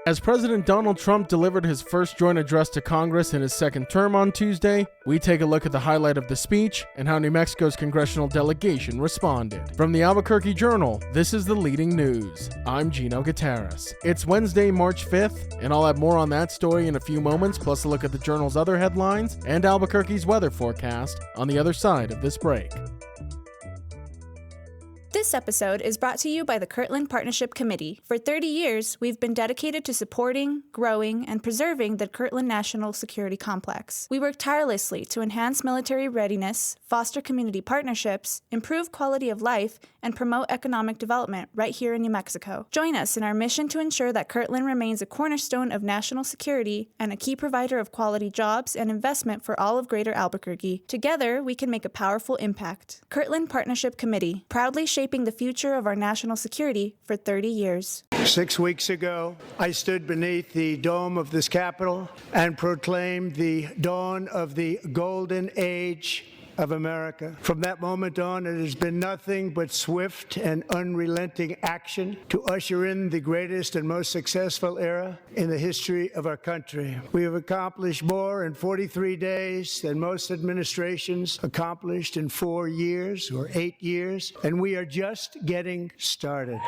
As President Donald Trump delivered his first joint address to Congress in his second term on Tuesday, we take a look at the highlight of the speech and how New Mexico's congressional delegation responded. From the Albuquerque Journal, this is the leading news. I'm Gino Gutierrez. It's Wednesday, March 5th, and I'll have more on that story in a few moments, plus a look at the Journal's other headlines and Albuquerque's weather forecast on the other side of this break. This episode is brought to you by the Kirtland Partnership Committee. For 30 years, we've been dedicated to supporting, growing, and preserving the Kirtland National Security Complex. We work tirelessly to enhance military readiness, foster community partnerships, improve quality of life, and promote economic development right here in New Mexico. Join us in our mission to ensure that Kirtland remains a cornerstone of national security and a key provider of quality jobs and investment for all of Greater Albuquerque. Together, we can make a powerful impact. Kirtland Partnership Committee, proudly shaping the future of our national security for 30 years. 6 weeks ago, I stood beneath the dome of this Capitol and proclaimed the dawn of the golden age of America. From that moment on, it has been nothing but swift and unrelenting action to usher in the greatest and most successful era in the history of our country. We have accomplished more in 43 days than most administrations accomplished in 4 years or 8 years, and we are just getting started.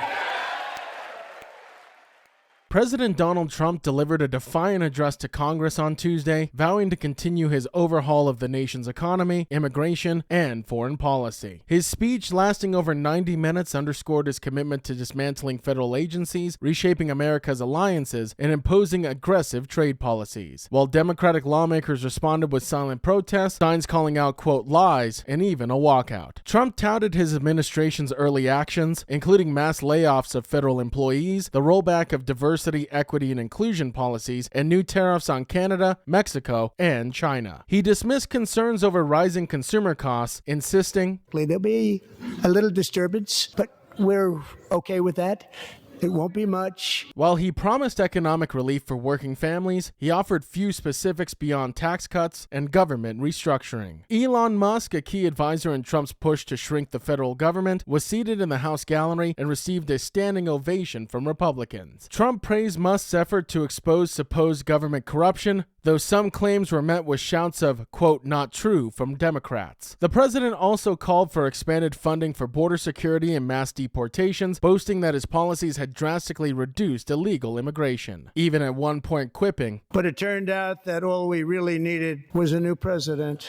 President Donald Trump delivered a defiant address to Congress on Tuesday, vowing to continue his overhaul of the nation's economy, immigration, and foreign policy. His speech, lasting over 90 minutes, underscored his commitment to dismantling federal agencies, reshaping America's alliances, and imposing aggressive trade policies. While Democratic lawmakers responded with silent protests, signs calling out, quote, lies, and even a walkout. Trump touted his administration's early actions, including mass layoffs of federal employees, the rollback of diversity, equity, and inclusion policies, and new tariffs on Canada, Mexico, and China. He dismissed concerns over rising consumer costs, insisting, "There'll be a little disturbance, but we're okay with that. It won't be much." While he promised economic relief for working families, he offered few specifics beyond tax cuts and government restructuring. Elon Musk, a key advisor in Trump's push to shrink the federal government, was seated in the House gallery and received a standing ovation from Republicans. Trump praised Musk's effort to expose supposed government corruption, though some claims were met with shouts of, quote, not true from Democrats. The president also called for expanded funding for border security and mass deportations, boasting that his policies had drastically reduced illegal immigration, even at one point quipping, "But it turned out that all we really needed was a new president."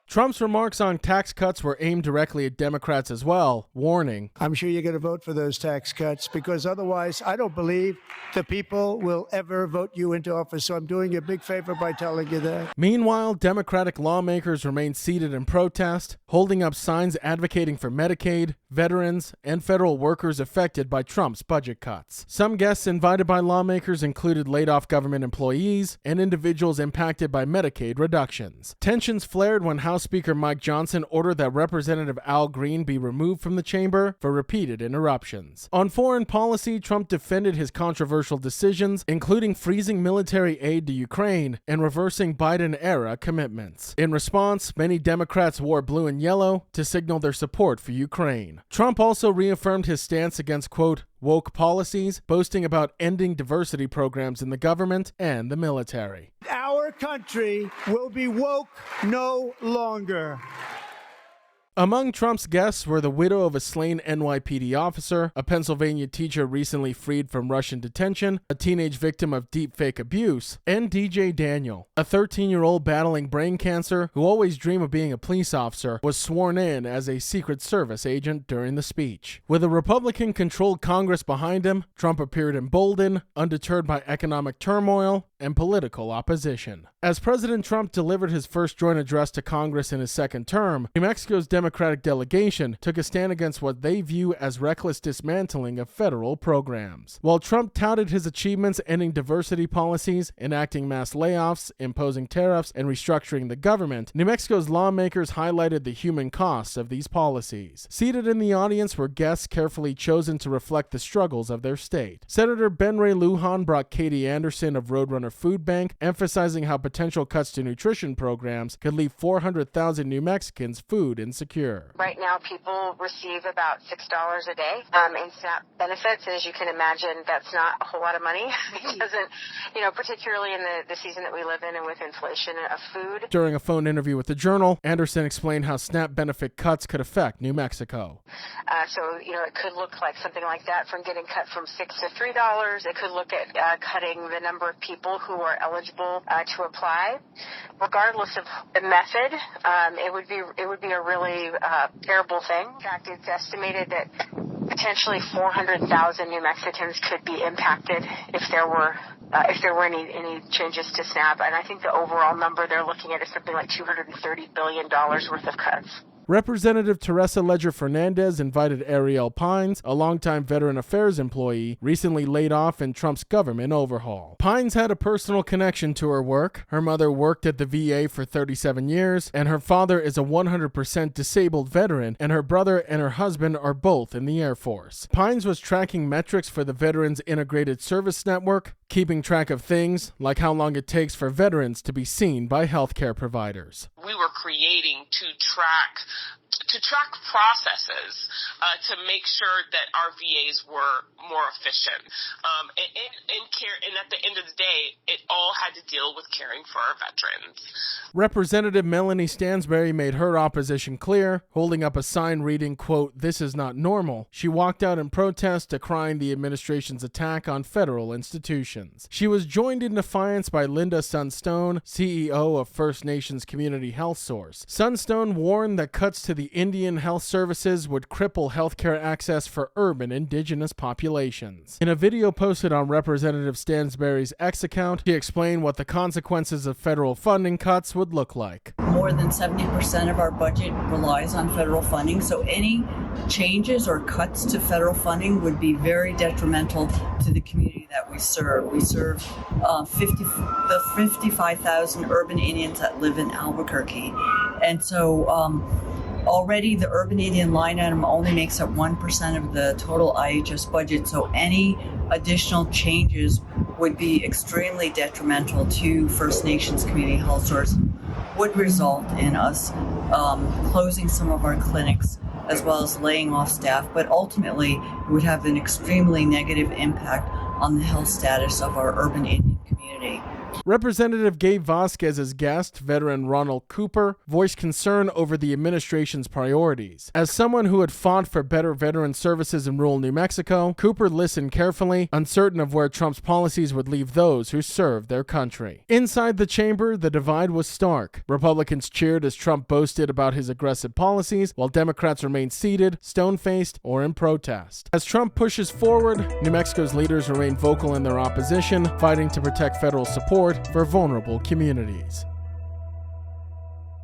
Trump's remarks on tax cuts were aimed directly at Democrats as well, warning, "I'm sure you're going to vote for those tax cuts, because otherwise I don't believe the people will ever vote you into office. So I'm doing you a big favor by telling you that." Meanwhile, Democratic lawmakers remained seated in protest, holding up signs advocating for Medicaid, veterans, and federal workers affected by Trump's budget cuts. Some guests invited by lawmakers included laid-off government employees and individuals impacted by Medicaid reductions. Tensions flared when House Speaker Mike Johnson ordered that Representative Al Green be removed from the chamber for repeated interruptions. On foreign policy, Trump defended his controversial decisions, including freezing military aid to Ukraine and reversing Biden-era commitments. In response, many Democrats wore blue and yellow to signal their support for Ukraine. Trump also reaffirmed his stance against, quote, woke policies, boasting about ending diversity programs in the government and the military. Our country will be woke no longer. Among Trump's guests were the widow of a slain NYPD officer, a Pennsylvania teacher recently freed from Russian detention, a teenage victim of deepfake abuse, and DJ Daniel, a 13-year-old battling brain cancer who always dreamed of being a police officer, was sworn in as a Secret Service agent during the speech. With a Republican-controlled Congress behind him, Trump appeared emboldened, undeterred by economic turmoil and political opposition. As President Trump delivered his first joint address to Congress in his second term, New Mexico's Democratic delegation took a stand against what they view as reckless dismantling of federal programs. While Trump touted his achievements ending diversity policies, enacting mass layoffs, imposing tariffs, and restructuring the government, New Mexico's lawmakers highlighted the human costs of these policies. Seated in the audience were guests carefully chosen to reflect the struggles of their state. Senator Ben Ray Lujan brought Katie Anderson of Roadrunner Food Bank, emphasizing how potential cuts to nutrition programs could leave 400,000 New Mexicans food insecure. secure. Right now, people receive about $6 a day in SNAP benefits. And as you can imagine, that's not a whole lot of money. It doesn't, particularly in the season that we live in and with inflation of food. During a phone interview with the Journal, Anderson explained how SNAP benefit cuts could affect New Mexico. It could look like something like that, from getting cut from $6 to $3. It could look at cutting the number of people who are eligible to apply. Regardless of the method, it would be a really terrible thing. In fact, it's estimated that potentially 400,000 New Mexicans could be impacted if there were any changes to SNAP. And I think the overall number they're looking at is something like $230 billion worth of cuts. Representative Teresa Ledger Fernandez invited Ariel Pines, a longtime Veteran Affairs employee, recently laid off in Trump's government overhaul. Pines had a personal connection to her work. Her mother worked at the VA for 37 years, and her father is a 100% disabled veteran, and her brother and her husband are both in the Air Force. Pines was tracking metrics for the Veterans Integrated Service Network, keeping track of things like how long it takes for veterans to be seen by healthcare providers. We were creating to track processes to make sure that our VAs were more efficient. And at the end of the day, it all had to deal with caring for our veterans. Representative Melanie Stansberry made her opposition clear, holding up a sign reading, quote, "This is not normal." She walked out in protest, decrying the administration's attack on federal institutions. She was joined in defiance by Linda Sunstone, CEO of First Nations Community Health Source. Sunstone warned that cuts to the Indian health services would cripple healthcare access for urban indigenous populations. In a video posted on Representative Stansberry's X account, she explained what the consequences of federal funding cuts would look like. More than 70% of our budget relies on federal funding, so any changes or cuts to federal funding would be very detrimental to the community that we serve. We serve the 55,000 urban Indians that live in Albuquerque, and so already the urban Indian line item only makes up 1% of the total IHS budget, so any additional changes would be extremely detrimental to First Nations Community Health Source, would result in us closing some of our clinics as well as laying off staff, but ultimately it would have an extremely negative impact on the health status of our urban Indian community. Representative Gabe Vasquez's guest, veteran Ronald Cooper, voiced concern over the administration's priorities. As someone who had fought for better veteran services in rural New Mexico, Cooper listened carefully, uncertain of where Trump's policies would leave those who served their country. Inside the chamber, the divide was stark. Republicans cheered as Trump boasted about his aggressive policies, while Democrats remained seated, stone-faced, or in protest. As Trump pushes forward, New Mexico's leaders remain vocal in their opposition, fighting to protect federal support for vulnerable communities.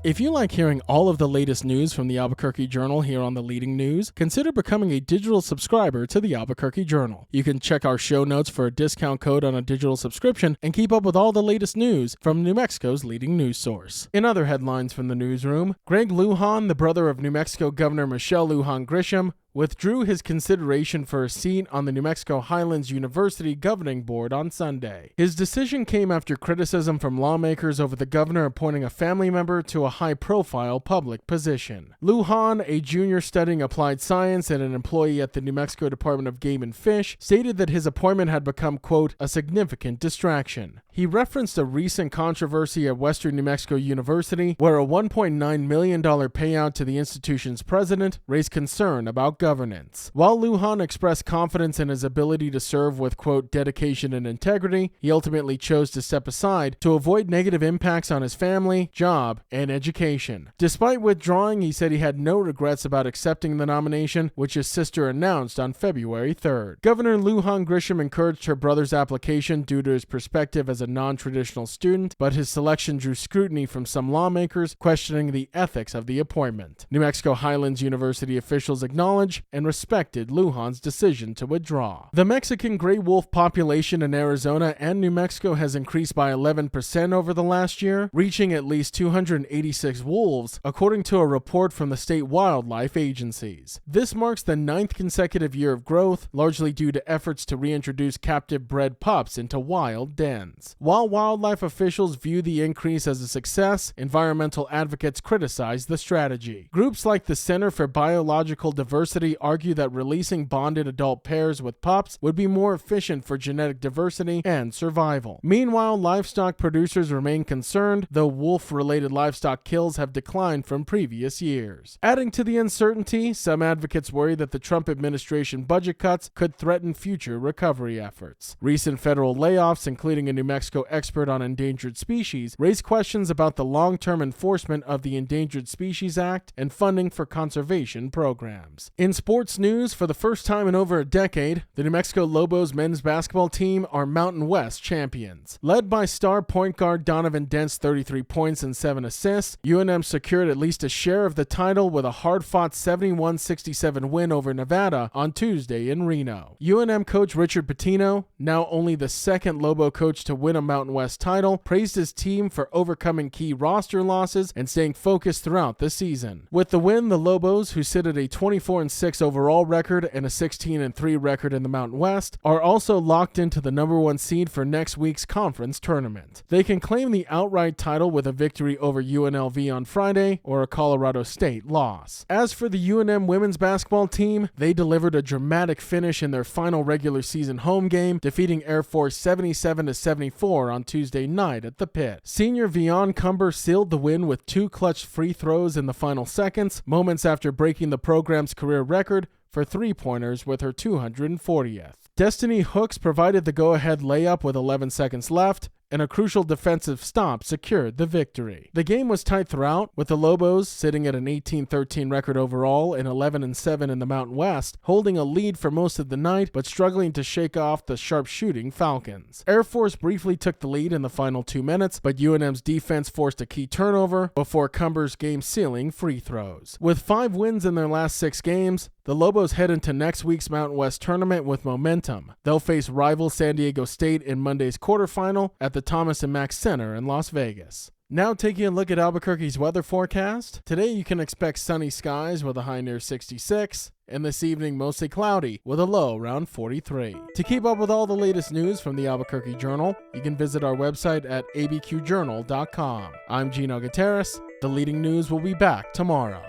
If you like hearing all of the latest news from the Albuquerque Journal here on the Leading News, consider becoming a digital subscriber to the Albuquerque Journal. You can check our show notes for a discount code on a digital subscription and keep up with all the latest news from New Mexico's leading news source. In other headlines from the newsroom, Greg Lujan, the brother of New Mexico Governor Michelle Lujan Grisham, withdrew his consideration for a seat on the New Mexico Highlands University Governing Board on Sunday. His decision came after criticism from lawmakers over the governor appointing a family member to a high-profile public position. Lujan, a junior studying applied science and an employee at the New Mexico Department of Game and Fish, stated that his appointment had become, quote, a significant distraction. He referenced a recent controversy at Western New Mexico University where a $1.9 million payout to the institution's president raised concern about governance. While Lujan expressed confidence in his ability to serve with, quote, dedication and integrity, he ultimately chose to step aside to avoid negative impacts on his family, job, and education. Despite withdrawing, he said he had no regrets about accepting the nomination, which his sister announced on February 3rd. Governor Lujan Grisham encouraged her brother's application due to his perspective as a non-traditional student, but his selection drew scrutiny from some lawmakers questioning the ethics of the appointment. New Mexico Highlands University officials acknowledged and respected Lujan's decision to withdraw. The Mexican gray wolf population in Arizona and New Mexico has increased by 11% over the last year, reaching at least 286 wolves, according to a report from the state wildlife agencies. This marks the 9th consecutive year of growth, largely due to efforts to reintroduce captive bred pups into wild dens. wetlands. While wildlife officials view the increase as a success, environmental advocates criticize the strategy. Groups like the Center for Biological Diversity argue that releasing bonded adult pairs with pups would be more efficient for genetic diversity and survival. Meanwhile, livestock producers remain concerned, though wolf-related livestock kills have declined from previous years. Adding to the uncertainty, some advocates worry that the Trump administration budget cuts could threaten future recovery efforts. Recent federal layoffs, including a New Mexico expert on endangered species, raise questions about the long-term enforcement of the Endangered Species Act and funding for conservation programs. In sports news, for the first time in over a decade, the New Mexico Lobos men's basketball team are Mountain West champions. Led by star point guard Donovan Dent's 33 points and 7 assists, UNM secured at least a share of the title with a hard-fought 71-67 win over Nevada on Tuesday in Reno. UNM coach Richard Pitino, now only the second Lobo coach to win a Mountain West title, praised his team for overcoming key roster losses and staying focused throughout the season. With the win, the Lobos, who sit at a 24-6 overall record and a 16-3 record in the Mountain West, are also locked into the number 1 seed for next week's conference tournament. They can claim the outright title with a victory over UNLV on Friday or a Colorado State loss. As for the UNM women's basketball team, they delivered a dramatic finish in their final regular season home game, defeating Air Force 77-74 on Tuesday night at the Pit. Senior Vion Cumber sealed the win with 2 clutch free throws in the final seconds, moments after breaking the program's career record for 3-pointers with her 240th. Destiny Hooks provided the go-ahead layup with 11 seconds left, and a crucial defensive stop secured the victory. The game was tight throughout, with the Lobos sitting at an 18-13 record overall and 11-7 in the Mountain West, holding a lead for most of the night but struggling to shake off the sharp-shooting Falcons. Air Force briefly took the lead in the final 2 minutes, but UNM's defense forced a key turnover before Cumber's game-sealing free throws. With 5 wins in their last 6 games, the Lobos head into next week's Mountain West tournament with momentum. They'll face rival San Diego State in Monday's quarterfinal at the Thomas & Mack Center in Las Vegas. Now taking a look at Albuquerque's weather forecast. Today you can expect sunny skies with a high near 66, and this evening mostly cloudy with a low around 43. To keep up with all the latest news from the Albuquerque Journal, you can visit our website at abqjournal.com. I'm Gino Gutierrez. The leading news will be back tomorrow.